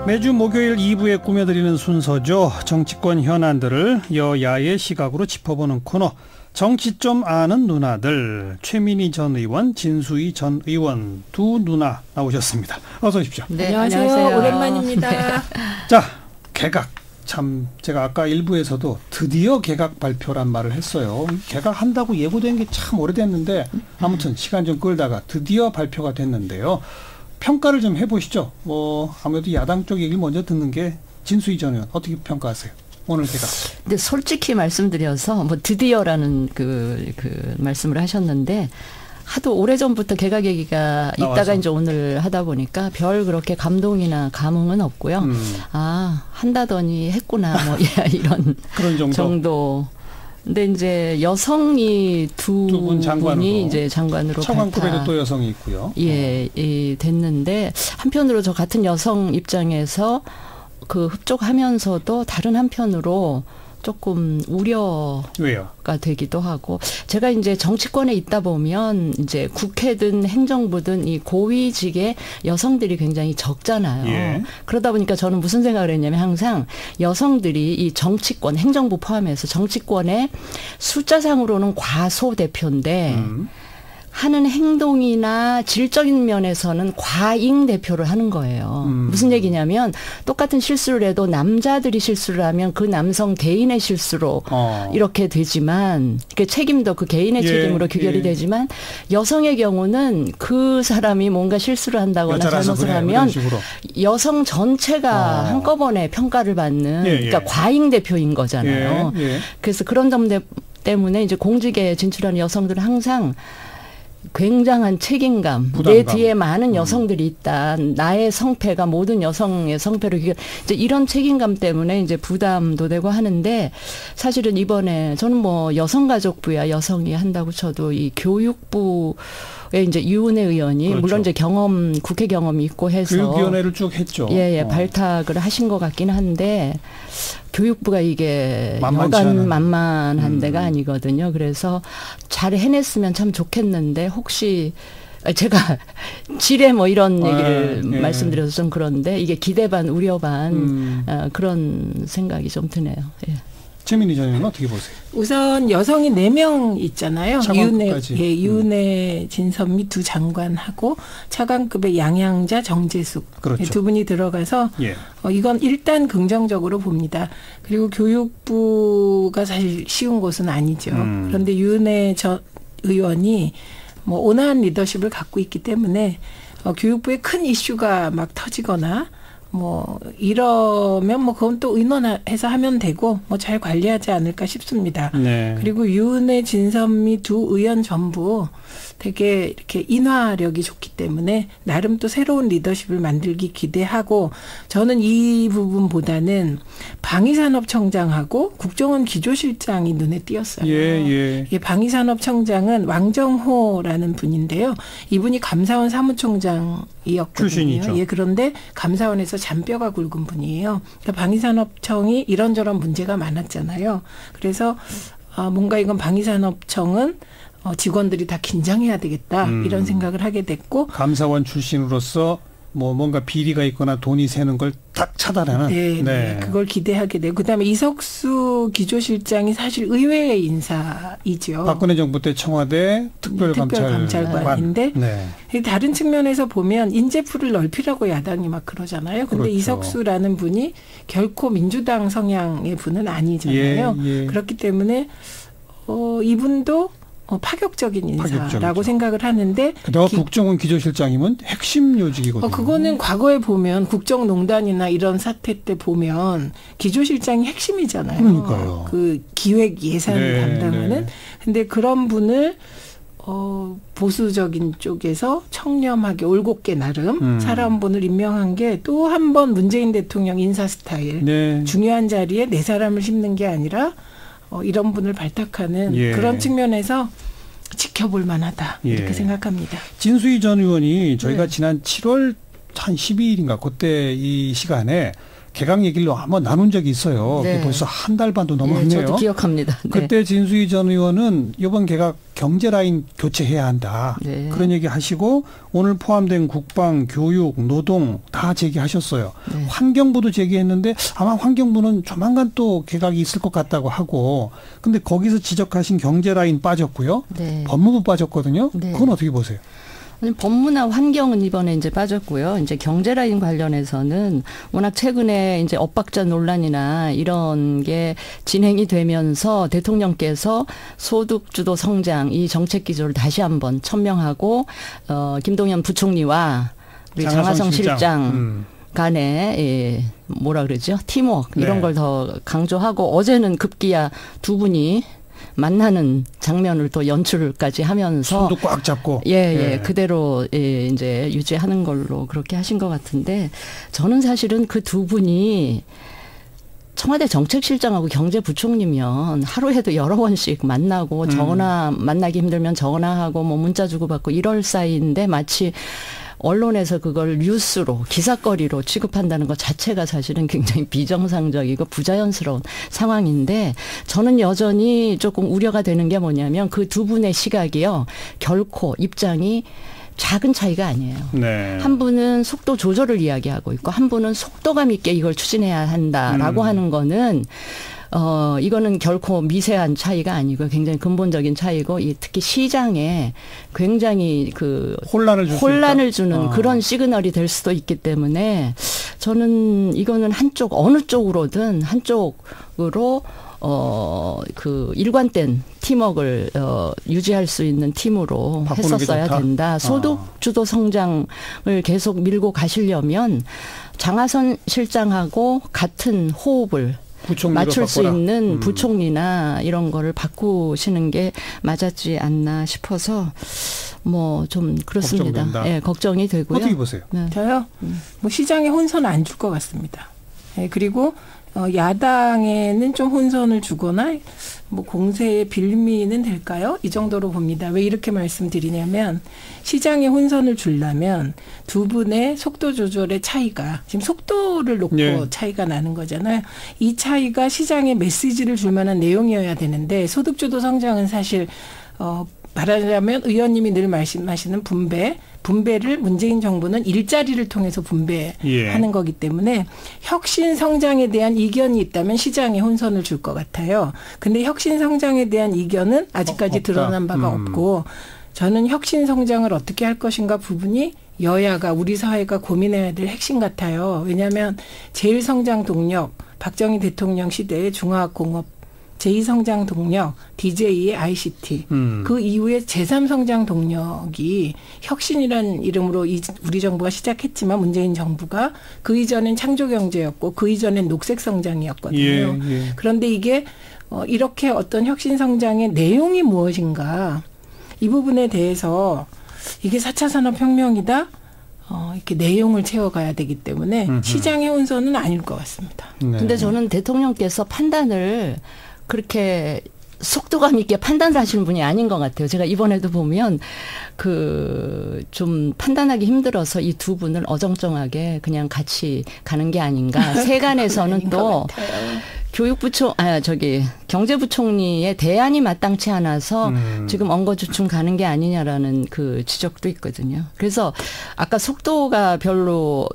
매주 목요일 2부에 꾸며드리는 순서죠. 정치권 현안들을 여야의 시각으로 짚어보는 코너. 정치 좀 아는 누나들. 최민희 전 의원, 진수희 전 의원 두 누나 나오셨습니다. 어서 오십시오. 네, 안녕하세요. 오랜만입니다. 네. 자, 개각. 참 제가 아까 1부에서도 드디어 개각 발표란 말을 했어요. 개각한다고 예고된 게 참 오래됐는데 아무튼 시간 좀 끌다가 드디어 발표가 됐는데요. 평가를 좀 해보시죠. 아무래도 야당 쪽 얘기를 먼저 듣는 게 진수희 전 의원 어떻게 평가하세요? 오늘 개각. 근데 솔직히 말씀드려서 드디어라는 그 말씀을 하셨는데 하도 오래전부터 개각 얘기가 있다가 이제 오늘 하다 보니까 별 그렇게 감동이나 감흥은 없고요. 아, 한다더니 했구나 뭐 이런 그런 정도. 근데 이제 여성이 두 분이 이제 장관으로 차관급에도 또 여성이 있고요. 예, 됐는데 한편으로 저 같은 여성 입장에서 그 흡족하면서도 다른 한편으로 조금 우려가 되기도 하고, 제가 이제 정치권에 있다 보면 이제 국회든 행정부든 이 고위직에 여성들이 굉장히 적잖아요. 예. 그러다 보니까 저는 무슨 생각을 했냐면 항상 여성들이 이 정치권, 행정부 포함해서 정치권의 숫자상으로는 과소대표인데 하는 행동이나 질적인 면에서는 과잉 대표를 하는 거예요. 무슨 얘기냐면 똑같은 실수를 해도 남자들이 실수를 하면 그 남성 개인의 실수로 이렇게 되지만 그 책임도 그 개인의 책임으로 규결이 되지만 여성의 경우는 그 사람이 뭔가 실수를 한다거나 잘못을 하면 여성 전체가 한꺼번에 평가를 받는 그러니까 과잉 대표인 거잖아요. 그래서 그런 점 때문에 이제 공직에 진출하는 여성들은 항상 굉장한 책임감, 부담감. 내 뒤에 많은 여성들이 있다. 나의 성패가 모든 여성의 성패로 이제 이런 책임감 때문에 이제 부담도 되고 하는데, 사실은 이번에 저는 여성가족부야 여성이 한다고 쳐도 이 교육부에 이제 유은혜 의원이 그렇죠. 물론 이제 국회 경험이 있고 해서 교육위원회를 쭉 했죠. 예, 발탁을 하신 것 같긴 한데 교육부가 이게 여간 만만한 데가 아니거든요. 그래서 잘 해냈으면 참 좋겠는데 혹시 제가 지뢰 이런 얘기를 말씀드려서 좀 그런데 이게 기대 반 우려 반 그런 생각이 좀 드네요. 예. 최민희 전 의원은 어떻게 보세요? 우선 여성이 4명 있잖아요. 유은혜, 진선미 두 장관하고 차관급의 양양자, 정재숙 그렇죠. 두 분이 들어가서 이건 일단 긍정적으로 봅니다. 그리고 교육부가 사실 쉬운 곳은 아니죠. 그런데 유은혜 전 의원이 온화한 리더십을 갖고 있기 때문에 교육부에 큰 이슈가 막 터지거나 이러면 그건 또 의논해서 하면 되고 잘 관리하지 않을까 싶습니다. 네. 그리고 유은혜, 진선미 두 의원 전부 되게 이렇게 인화력이 좋기 때문에 나름 또 새로운 리더십을 만들기 기대하고, 저는 이 부분보다는 방위산업청장하고 국정원 기조실장이 눈에 띄었어요. 방위산업청장은 왕정호라는 분인데요. 이분이 감사원 사무총장이었거든요. 출신이죠. 그런데 감사원에서 잔뼈가 굵은 분이에요. 그러니까 방위산업청이 이런저런 문제가 많았잖아요. 그래서 뭔가 이건 방위산업청은 직원들이 다 긴장해야 되겠다 이런 생각을 하게 됐고, 감사원 출신으로서 뭔가 비리가 있거나 돈이 새는 걸 딱 차단하는. 네. 그걸 기대하게 되고, 그다음에 이석수 기조실장이 사실 의외의 인사이죠. 박근혜 정부 때 청와대 특별감찰관인데 다른 측면에서 보면 인재풀을 넓히라고 야당이 막 그러잖아요. 근데 그렇죠. 이석수라는 분이 결코 민주당 성향의 분은 아니잖아요. 그렇기 때문에 이분도 파격적인 인사라고 생각을 하는데, 게다가 국정원 기조실장이면 핵심 요직이거든요. 그거는 과거에 보면 국정농단이나 이런 사태 때 보면 기조실장이 핵심이잖아요. 그러니까요. 그 기획 예산 담당하는. 근데 그런 분을 보수적인 쪽에서 청렴하게 올곧게 나름 사람 분을 임명한 게 또 한 번 문재인 대통령 인사 스타일. 중요한 자리에 내 사람을 심는 게 아니라 이런 분을 발탁하는 그런 측면에서 지켜볼 만하다 이렇게 생각합니다. 진수희 전 의원이 저희가 지난 7월 한 12일인가 그때 이 시간에 개각 얘기를 한번 나눈 적이 있어요. 네. 벌써 한 달 반도 넘었네요. 네, 저도 기억합니다. 네. 그때 진수희 전 의원은 이번 개각 경제 라인 교체해야 한다. 네. 그런 얘기 하시고 오늘 포함된 국방, 교육, 노동 다 제기하셨어요. 네. 환경부도 제기했는데 아마 환경부는 조만간 또 개각이 있을 것 같다고 하고 근데 거기서 지적하신 경제 라인 빠졌고요. 네. 법무부 빠졌거든요. 네. 그건 어떻게 보세요? 법무나 환경은 이번에 이제 빠졌고요. 이제 경제 라인 관련해서는 워낙 최근에 이제 엇박자 논란이나 이런 게 진행이 되면서 대통령께서 소득주도 성장 이 정책 기조를 다시 한번 천명하고 김동연 부총리와 우리 장하성 실장 간에 예, 뭐라 그러죠? 팀워크 이런 걸 더 강조하고 어제는 급기야 두 분이 만나는 장면을 또 연출까지 하면서 손도 꽉 잡고 그대로 이제 유지하는 걸로 그렇게 하신 것 같은데 저는 사실은 그 두 분이 청와대 정책실장하고 경제부총리면 하루에도 여러 번씩 만나고 전화 만나기 힘들면 전화하고 뭐 문자 주고받고 이럴 사이인데 마치 언론에서 그걸 뉴스로 기사거리로 취급한다는 것 자체가 사실은 굉장히 비정상적이고 부자연스러운 상황인데 저는 여전히 조금 우려가 되는 게 뭐냐면 그 두 분의 시각이요. 결코 입장이 작은 차이가 아니에요. 네. 한 분은 속도 조절을 이야기하고 있고 한 분은 속도감 있게 이걸 추진해야 한다라고 하는 거는 이거는 결코 미세한 차이가 아니고 굉장히 근본적인 차이고 특히 시장에 굉장히 그 혼란을 주는 그런 시그널이 될 수도 있기 때문에 저는 이거는 어느 쪽으로든 한쪽으로 그 일관된 팀워크를 유지할 수 있는 팀으로 했었어야 된다. 소득주도 성장을 계속 밀고 가시려면 장하선 실장하고 같은 호흡을 맞출 수 있는 부총리나 이런 거를 바꾸시는 게 맞았지 않나 싶어서 뭐 좀 그렇습니다. 예, 걱정이 되고요. 어떻게 보세요? 네. 저요? 뭐 시장에 혼선 안 줄 것 같습니다. 예, 그리고 야당에는 좀 혼선을 주거나 뭐 공세의 빌미는 될까요? 이 정도로 봅니다. 왜 이렇게 말씀드리냐면 시장에 혼선을 주려면 두 분의 속도 조절의 차이가 지금 속도를 놓고 차이가 나는 거잖아요. 이 차이가 시장에 메시지를 줄 만한 내용이어야 되는데 소득주도 성장은 사실 말하자면 의원님이 늘 말씀하시는 분배를 문재인 정부는 일자리를 통해서 분배하는 거기 때문에 혁신 성장에 대한 이견이 있다면 시장에 혼선을 줄 것 같아요. 근데 혁신 성장에 대한 이견은 아직까지 드러난 바가 없고 저는 혁신 성장을 어떻게 할 것인가 부분이 여야가 우리 사회가 고민해야 될 핵심 같아요. 왜냐하면 제1성장 동력 박정희 대통령 시대의 중화학공업 제2성장 동력, DJ의 ICT, 그 이후에 제3성장 동력이 혁신이라는 이름으로 우리 정부가 시작했지만 문재인 정부가 그 이전엔 창조경제였고 그 이전엔 녹색성장이었거든요. 그런데 이게 이렇게 어떤 혁신성장의 내용이 무엇인가 이 부분에 대해서 이게 4차 산업혁명이다? 이렇게 내용을 채워가야 되기 때문에 시장의 혼선은 아닐 것 같습니다. 근데 저는 대통령께서 판단을 그렇게 속도감 있게 판단을 하시는 분이 아닌 것 같아요. 제가 이번에도 보면 좀 판단하기 힘들어서 이 두 분을 어정쩡하게 그냥 같이 가는 게 아닌가. 세간에서는 또 경제부총리의 대안이 마땅치 않아서 지금 언거주춤 가는 게 아니냐라는 그 지적도 있거든요. 그래서 아까 속도가 별로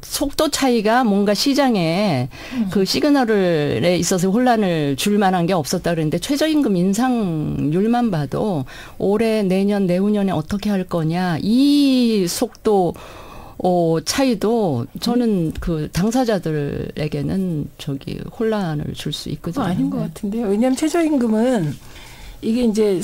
속도 차이가 뭔가 시장에 그 시그널에 있어서 혼란을 줄 만한 게 없었다 그랬는데 최저임금 인상률만 봐도 올해 내년 내후년에 어떻게 할 거냐 이 속도 차이도 저는 그 당사자들에게는 혼란을 줄 수 있거든요. 아닌 것 같은데요. 왜냐하면 최저임금은 이게 이제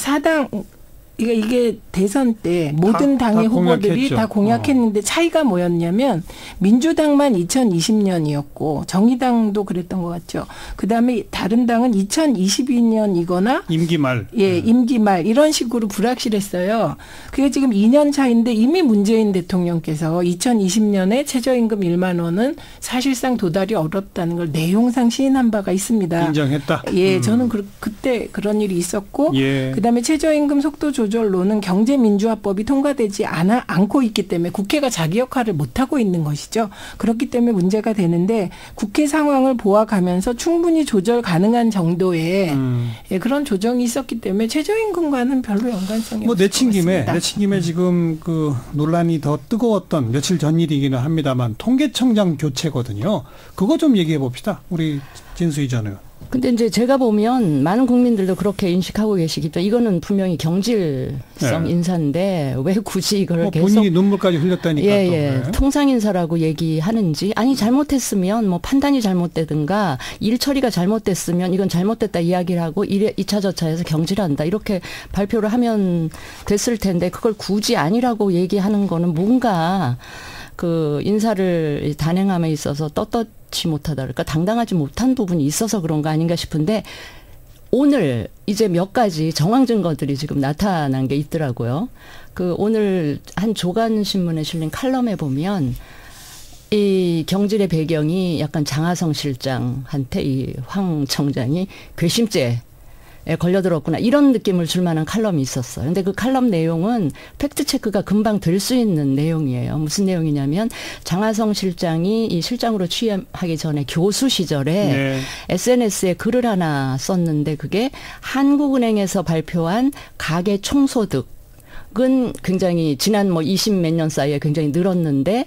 이게 대선 때 모든 당의 후보들이 다 공약했는데 차이가 뭐였냐면 민주당만 2020년이었고 정의당도 그랬던 것 같죠. 그다음에 다른 당은 2022년이거나 임기 말. 임기 말 이런 식으로 불확실했어요. 그게 지금 2년 차인데 이미 문재인 대통령께서 2020년에 최저임금 1만 원은 사실상 도달이 어렵다는 걸 내용상 시인한 바가 있습니다. 인정했다. 저는 그때 그런 일이 있었고 그다음에 최저임금 속도 조절 조절로는 경제민주화법이 통과되지 않고 있기 때문에 국회가 자기 역할을 못하고 있는 것이죠. 그렇기 때문에 문제가 되는데 국회 상황을 보아가면서 충분히 조절 가능한 정도의 그런 조정이 있었기 때문에 최저임금과는 별로 연관성이 없을 것 같습니다. 내친 김에 지금 그 논란이 더 뜨거웠던 며칠 전 일이기는 합니다만 통계청장 교체거든요. 그거 좀 얘기해 봅시다. 우리 진수희 전 의원. 근데 이제 제가 보면 많은 국민들도 그렇게 인식하고 계시기 때문에 이거는 분명히 경질성 인사인데 왜 굳이 이걸 계속 본인이 눈물까지 흘렸다니까. 예. 통상 인사라고 얘기하는지 아니 잘못했으면 뭐 판단이 잘못되든가 일 처리가 잘못됐으면 이건 잘못됐다 이야기를 하고 2차 저차에서 경질한다 이렇게 발표를 하면 됐을 텐데 그걸 굳이 아니라고 얘기하는 거는 뭔가 그 인사를 단행함에 있어서 떳떳지 못하다 그러니까 당당하지 못한 부분이 있어서 그런 거 아닌가 싶은데 오늘 이제 몇 가지 정황 증거들이 지금 나타난 게 있더라고요. 그 오늘 한 조간신문에 실린 칼럼에 보면 이 경질의 배경이 약간 장하성 실장한테 이 황 청장이 괘씸죄 걸려들었구나 이런 느낌을 줄 만한 칼럼이 있었어요. 근데 그 칼럼 내용은 팩트체크가 금방 될 수 있는 내용이에요. 무슨 내용이냐면 장하성 실장이 이 실장으로 취임하기 전에 교수 시절에 SNS에 글을 하나 썼는데 그게 한국은행에서 발표한 가계 총소득은 굉장히 지난 뭐 20 몇 년 사이에 굉장히 늘었는데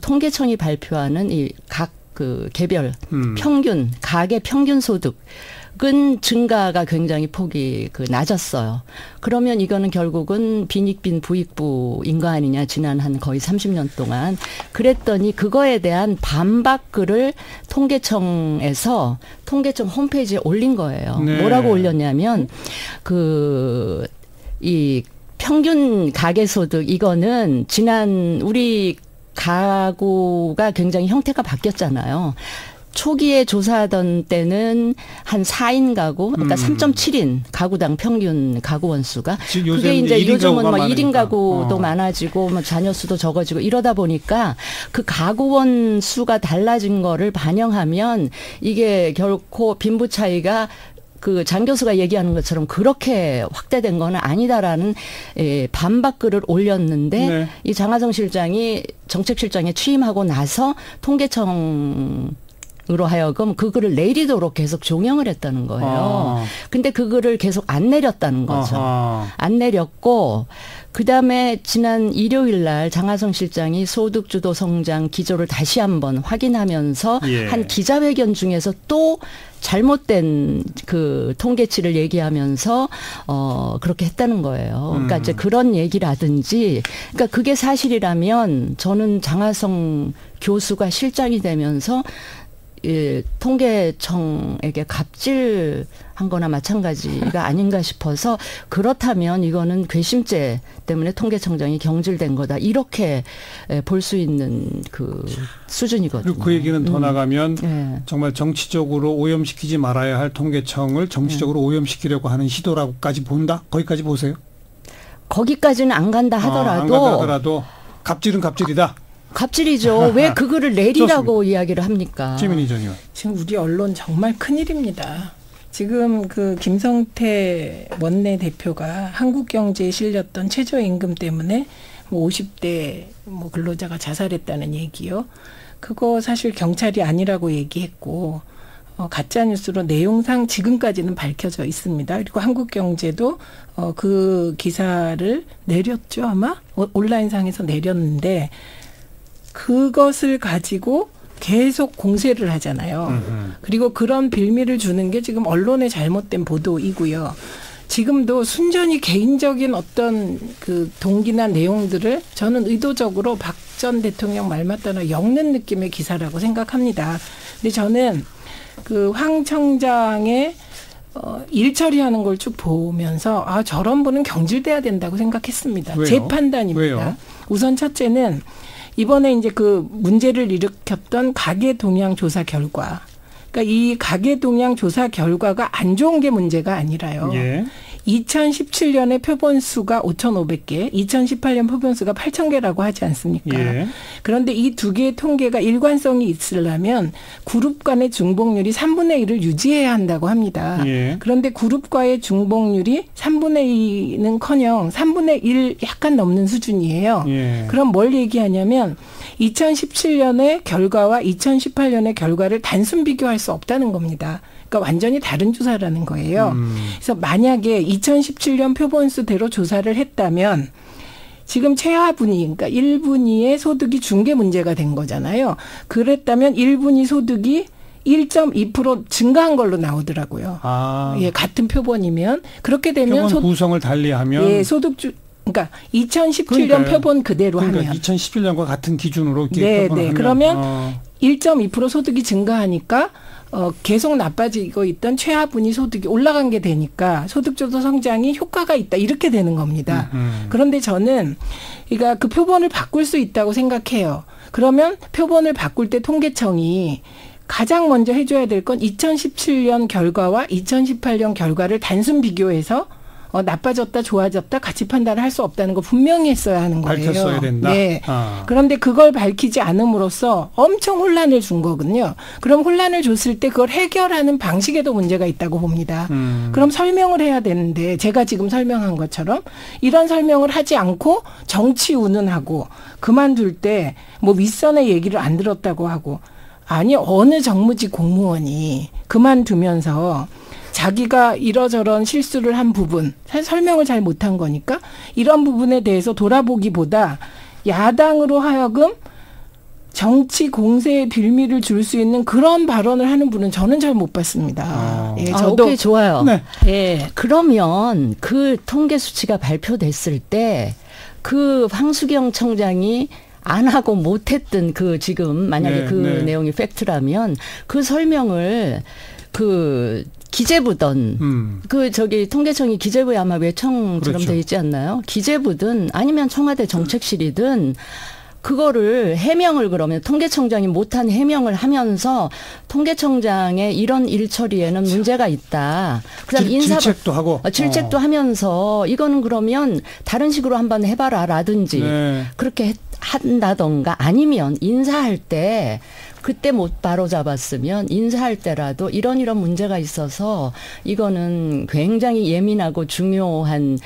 통계청이 발표하는 이 각 그 개별 평균 가계 평균 소득은 증가가 굉장히 폭이 낮았어요. 그러면 이거는 결국은 빈익빈 부익부인 거 아니냐 지난 한 거의 30년 동안 그랬더니 그거에 대한 반박 글을 통계청에서 통계청 홈페이지에 올린 거예요. 뭐라고 올렸냐면 이 평균 가계 소득 이거는 지난 우리 가구가 굉장히 형태가 바뀌었잖아요. 초기에 조사하던 때는 한 4인 가구, 그러니까 3.7인 가구당 평균 가구 원수가 그게 이제 요즘은 뭐 1인 가구도 많아지고 뭐 자녀 수도 적어지고 이러다 보니까 그 가구 원수가 달라진 거를 반영하면 이게 결코 빈부 차이가 그 장 교수가 얘기하는 것처럼 그렇게 확대된 건 아니다라는 반박글을 올렸는데 이 장하성 실장이 정책실장에 취임하고 나서 통계청으로 하여금 그 글을 내리도록 계속 종용을 했다는 거예요. 근데 그 글을 계속 안 내렸다는 거죠. 안 내렸고 그다음에 지난 일요일 날 장하성 실장이 소득주도 성장 기조를 다시 한번 확인하면서 한 기자회견 중에서 또 잘못된 그 통계치를 얘기하면서 그렇게 했다는 거예요. 그러니까 이제 그런 얘기라든지 그러니까 그게 사실이라면 저는 장하성 교수가 실장이 되면서 통계청에게 갑질한 거나 마찬가지가 아닌가 싶어서 그렇다면 이거는 괘씸죄 때문에 통계청장이 경질된 거다. 이렇게 볼 수 있는 그 수준이거든요. 그리고 그 얘기는 더 나가면 정말 정치적으로 오염시키지 말아야 할 통계청을 정치적으로 오염시키려고 하는 시도라고까지 본다? 거기까지 보세요? 거기까지는 안 간다 하더라도. 안 간다 하더라도 갑질은 갑질이다. 갑질이죠. 왜 그 글을 내리라고 이야기를 합니까? 최민희 전 의원. 지금 우리 언론 정말 큰일입니다. 지금 그 김성태 원내대표가 한국경제에 실렸던 최저임금 때문에 뭐 50대 뭐 근로자가 자살했다는 얘기요. 그거 사실 경찰이 아니라고 얘기했고 가짜뉴스로 내용상 지금까지는 밝혀져 있습니다. 그리고 한국경제도 그 기사를 내렸죠 아마? 온라인상에서 내렸는데 그것을 가지고 계속 공세를 하잖아요. 그리고 그런 빌미를 주는 게 지금 언론의 잘못된 보도이고요. 지금도 순전히 개인적인 어떤 그 동기나 내용들을 저는 의도적으로 박 전 대통령 말 맞다나 엮는 느낌의 기사라고 생각합니다. 근데 저는 그 황 청장의 일 처리하는 걸 쭉 보면서 저런 분은 경질돼야 된다고 생각했습니다. 왜요? 제 판단입니다. 왜요? 우선 첫째는 이번에 이제 그 문제를 일으켰던 가계 동향 조사 결과. 그러니까 이 가계 동향 조사 결과가 안 좋은 게 문제가 아니라요. 2017년에 표본수가 5,500개, 2018년 표본수가 8,000개라고 하지 않습니까? 예. 그런데 이 두 개의 통계가 일관성이 있으려면 그룹 간의 중복률이 3분의 1을 유지해야 한다고 합니다. 예. 그런데 그룹과의 중복률이 3분의 2는커녕 3분의 1 약간 넘는 수준이에요. 예. 그럼 뭘 얘기하냐면 2017년의 결과와 2018년의 결과를 단순 비교할 수 없다는 겁니다. 그러니까 완전히 다른 조사라는 거예요. 그래서 만약에 2017년 표본수대로 조사를 했다면 지금 최하분위, 그러니까 1분위의 소득이 중개 문제가 된 거잖아요. 그랬다면 1분위 소득이 1.2% 증가한 걸로 나오더라고요. 예, 같은 표본이면 그렇게 되면 표본 구성을 달리하면 예, 소득주 그러니까 2017년 표본 그대로 하면 2017년과 같은 기준으로 네, 네. 그러면 1.2% 소득이 증가하니까 계속 나빠지고 있던 최하분위 소득이 올라간 게 되니까 소득주도 성장이 효과가 있다 이렇게 되는 겁니다. 그런데 저는 그러니까 그 표본을 바꿀 수 있다고 생각해요. 그러면 표본을 바꿀 때 통계청이 가장 먼저 해줘야 될 건 2017년 결과와 2018년 결과를 단순 비교해서 나빠졌다 좋아졌다 같이 판단을 할 수 없다는 거 분명히 했어야 하는 거예요. 밝혔어야 된다. 네. 그런데 그걸 밝히지 않음으로써 엄청 혼란을 준 거거든요. 그럼 혼란을 줬을 때 그걸 해결하는 방식에도 문제가 있다고 봅니다. 그럼 설명을 해야 되는데 제가 지금 설명한 것처럼 이런 설명을 하지 않고 정치 운운하고 그만둘 때 뭐 윗선의 얘기를 안 들었다고 하고 아니 어느 정무직 공무원이 그만두면서 자기가 이러저런 실수를 한 부분, 사실 설명을 잘 못한 거니까 이런 부분에 대해서 돌아보기보다 야당으로 하여금 정치 공세의 빌미를 줄 수 있는 그런 발언을 하는 분은 저는 잘 못 봤습니다. 예, 저도 오케이, 좋아요. 네. 예, 그러면 그 통계 수치가 발표됐을 때 그 황수경 청장이 안 하고 못했던 그 지금 만약에 그 내용이 팩트라면 그 설명을 그 기재부든 통계청이 기재부에 아마 외청처럼 그렇죠. 돼 있지 않나요? 기재부든 아니면 청와대 정책실이든 그거를 해명을 그러면 통계청장이 못한 해명을 하면서 통계청장의 이런 일 처리에는 문제가 있다. 그다음 질책도 하고 질책도 하면서 이거는 그러면 다른 식으로 한번 해봐라라든지 그렇게 한다던가 아니면 인사할 때 그때 못 바로잡았으면 인사할 때라도 이런 문제가 있어서 이거는 굉장히 예민하고 중요한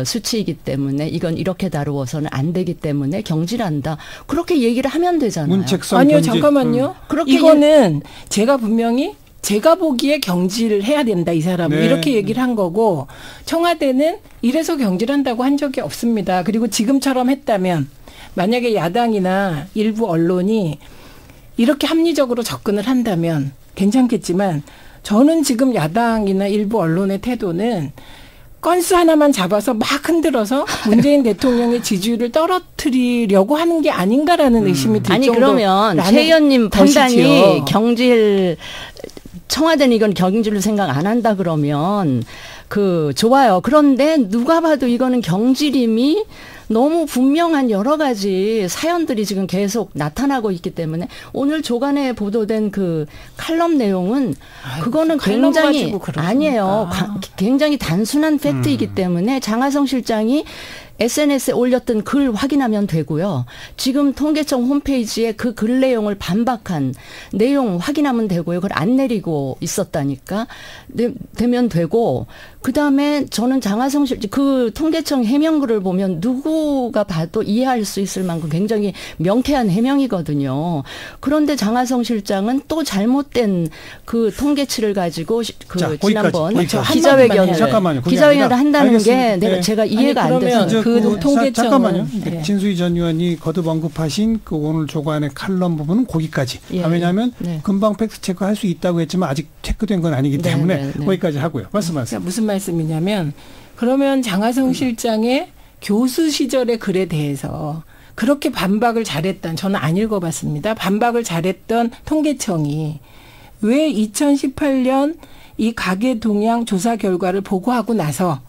수치이기 때문에 이건 이렇게 다루어서는 안 되기 때문에 경질한다. 그렇게 얘기를 하면 되잖아요. 문책성 아니요. 경질. 잠깐만요. 그렇게 이거는 제가 분명히 제가 보기에 경질을 해야 된다 이 사람은 이렇게 얘기를 한 거고 청와대는 이래서 경질한다고 한 적이 없습니다. 그리고 지금처럼 했다면 만약에 야당이나 일부 언론이 이렇게 합리적으로 접근을 한다면 괜찮겠지만 저는 지금 야당이나 일부 언론의 태도는 건수 하나만 잡아서 막 흔들어서 문재인 대통령의 지지율을 떨어뜨리려고 하는 게 아닌가라는 의심이 들 아니 정도라는 그러면 최 의원님 판단이 경질 청와대는 이건 경질로 생각 안 한다 그러면 좋아요. 그런데 누가 봐도 이거는 경질임이 너무 분명한 여러 가지 사연들이 지금 계속 나타나고 있기 때문에 오늘 조간에 보도된 그 칼럼 내용은 그거는 굉장히 아니에요. 굉장히 단순한 팩트이기 때문에 장하성 실장이 SNS에 올렸던 글 확인하면 되고요. 지금 통계청 홈페이지에 그 글 내용을 반박한 내용 확인하면 되고요. 그걸 안 내리고 있었다니까 되면 되고 그다음에 저는 장하성 실장 그 통계청 해명글을 보면 누구가 봐도 이해할 수 있을 만큼 굉장히 명쾌한 해명이거든요. 그런데 장하성 실장은 또 잘못된 그 통계치를 가지고 지난번 기자회견을 한다는 게 제가 이해가 안 돼서 그 통계청은 잠깐만요. 진수희 전 의원이 거듭 언급하신 그 오늘 조간의 칼럼 부분은 거기까지. 왜냐하면 금방 팩트 체크할 수 있다고 했지만 아직 체크된 건 아니기 때문에 거기까지 하고요. 말씀하세요. 무슨 말씀이냐면 그러면 장하성 실장의 교수 시절의 글에 대해서 그렇게 반박을 잘했던 저는 안 읽어봤습니다. 반박을 잘했던 통계청이 왜 2018년 이 가계 동향 조사 결과를 보고하고 나서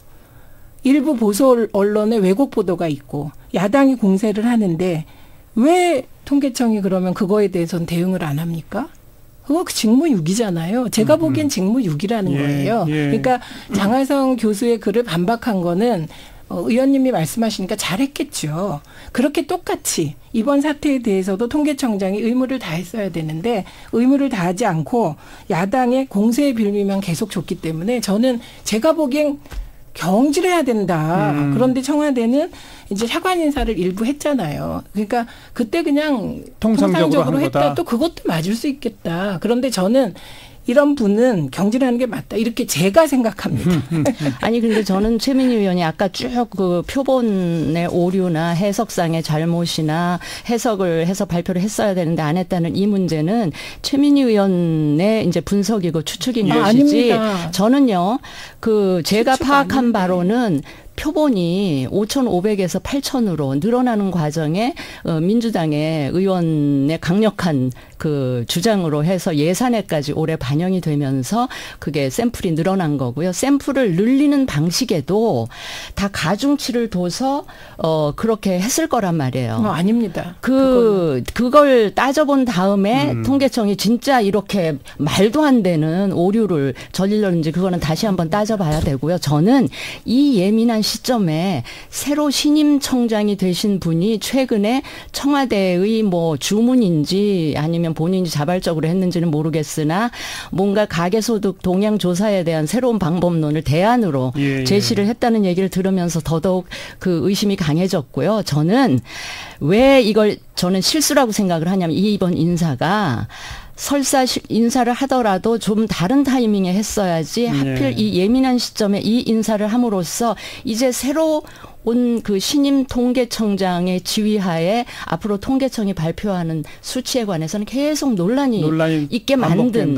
일부 보수 언론의 왜곡 보도가 있고 야당이 공세를 하는데 왜 통계청이 그러면 그거에 대해서는 대응을 안 합니까? 그거 직무유기잖아요. 제가 보기엔 직무유기라는 거예요. 그러니까 장하성 교수의 글을 반박한 거는 의원님이 말씀하시니까 잘했겠죠. 그렇게 똑같이 이번 사태에 대해서도 통계청장이 의무를 다했어야 되는데 의무를 다하지 않고 야당의 공세에 빌미만 계속 줬기 때문에 저는 제가 보기엔 경질해야 된다. 그런데 청와대는 이제 차관 인사를 일부 했잖아요. 그러니까 그때 그냥 통상적으로 했다. 또 그것도 맞을 수 있겠다. 그런데 저는 이런 분은 경질하는 게 맞다. 이렇게 제가 생각합니다. 아니 근데 저는 최민희 의원이 아까 쭉 그 표본의 오류나 해석상의 잘못이나 해석을 해서 발표를 했어야 되는데 안 했다는 이 문제는 최민희 의원의 이제 분석이고 추측인 것이지. 아닙니다. 저는요. 그 제가 파악한 아닌데. 바로는 표본이 5,500에서 8,000으로 늘어나는 과정에 민주당의 의원의 강력한 그 주장으로 해서 예산에까지 올해 반영이 되면서 그게 샘플이 늘어난 거고요. 샘플을 늘리는 방식에도 다 가중치를 둬서 그렇게 했을 거란 말이에요. 아닙니다. 그걸 따져본 다음에 통계청이 진짜 이렇게 말도 안 되는 오류를 저질렀는지 그거는 다시 한번 따져봐야 되고요. 저는 이 예민한 시점에 새로 신임 청장이 되신 분이 최근에 청와대의 뭐 주문인지 아니면 본인이 자발적으로 했는지는 모르겠으나 뭔가 가계소득 동향 조사에 대한 새로운 방법론을 대안으로 제시를 했다는 얘기를 들으면서 더더욱 그 의심이 강해졌고요. 저는 왜 이걸 저는 실수라고 생각을 하냐면 이번 인사가 설사 인사를 하더라도 좀 다른 타이밍에 했어야지 하필 이 예민한 시점에 이 인사를 함으로써 이제 새로 온 그 신임 통계청장의 지휘하에 앞으로 통계청이 발표하는 수치에 관해서는 계속 논란이 있게 만든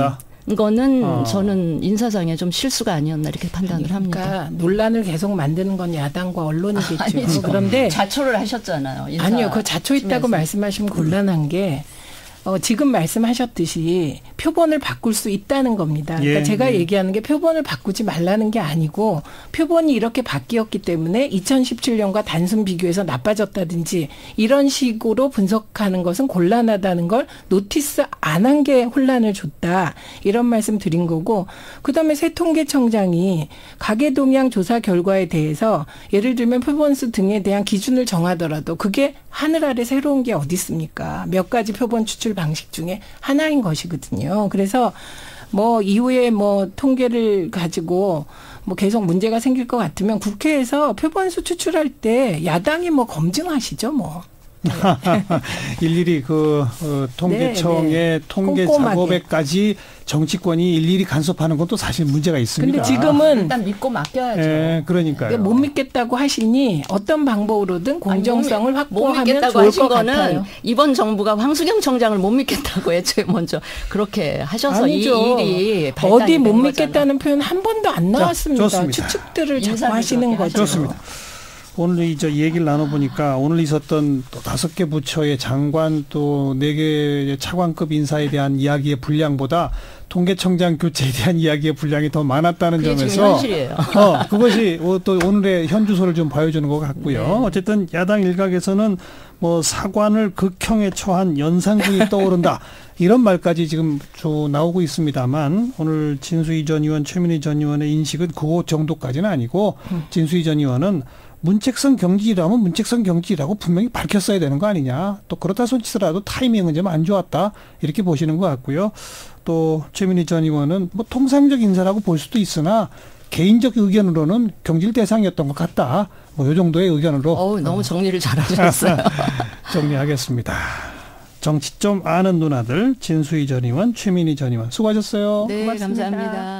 거는 저는 인사상에 좀 실수가 아니었나 이렇게 판단을 합니다. 그러니까 논란을 계속 만드는 건 야당과 언론이겠죠. 아니죠. 그런데 자초를 하셨잖아요. 아니요. 그 자초 있다고 말씀하시면 곤란한 게 지금 말씀하셨듯이 표본을 바꿀 수 있다는 겁니다. 그러니까 제가 얘기하는 게 표본을 바꾸지 말라는 게 아니고 표본이 이렇게 바뀌었기 때문에 2017년과 단순 비교해서 나빠졌다든지 이런 식으로 분석하는 것은 곤란하다는 걸 노티스 안 한 게 혼란을 줬다. 이런 말씀 드린 거고 그다음에 새 통계청장이 가계동향 조사 결과에 대해서 예를 들면 표본수 등에 대한 기준을 정하더라도 그게 하늘 아래 새로운 게 어디 있습니까? 몇 가지 표본 추출 방식 중에 하나인 것이거든요. 그래서 뭐 이후에 뭐 통계를 가지고 뭐 계속 문제가 생길 것 같으면 국회에서 표본수 추출할 때 야당이 뭐 검증하시죠, 뭐. 네. 일일이 그 통계청의 통계 작업에까지 정치권이 일일이 간섭하는 것도 사실 문제가 있습니다. 근데 지금은 일단 믿고 맡겨야죠. 네, 그러니까요. 못 믿겠다고 하시니 어떤 방법으로든 공정성을 확보하면 못 좋을 것 같아요. 이번 정부가 황수경 청장을 못 믿겠다고 애초에 먼저 그렇게 하셔서 아니죠. 이 일이 어디 못 된 믿겠다는 표현 한 번도 안 나왔습니다. 자, 추측들을 자꾸 하시는 거죠. 좋습니다. 오늘 이제 얘기를 나눠보니까 오늘 있었던 또 5개 부처의 장관 또 4개의 차관급 인사에 대한 이야기의 분량보다 통계청장 교체에 대한 이야기의 분량이 더 많았다는 점에서 지금 현실이에요. 그것이 또 오늘의 현주소를 좀 보여주는 것 같고요. 네. 어쨌든 야당 일각에서는 뭐 사관을 극형에 처한 연산군이 떠오른다. 이런 말까지 지금 나오고 있습니다만 오늘 진수희 전 의원, 최민희 전 의원의 인식은 그 정도까지는 아니고 진수희 전 의원은 문책성 경질이라면 문책성 경질이라고 분명히 밝혔어야 되는 거 아니냐. 또 그렇다 손치더라도 타이밍은 좀 안 좋았다. 이렇게 보시는 것 같고요. 또 최민희 전 의원은 뭐 통상적 인사라고 볼 수도 있으나 개인적 의견으로는 경질 대상이었던 것 같다. 뭐 이 정도의 의견으로. 너무 정리를 잘하셨어요. 정리하겠습니다. 정치 좀 아는 누나들 진수희 전 의원, 최민희 전 의원 수고하셨어요. 네, 고맙습니다. 감사합니다.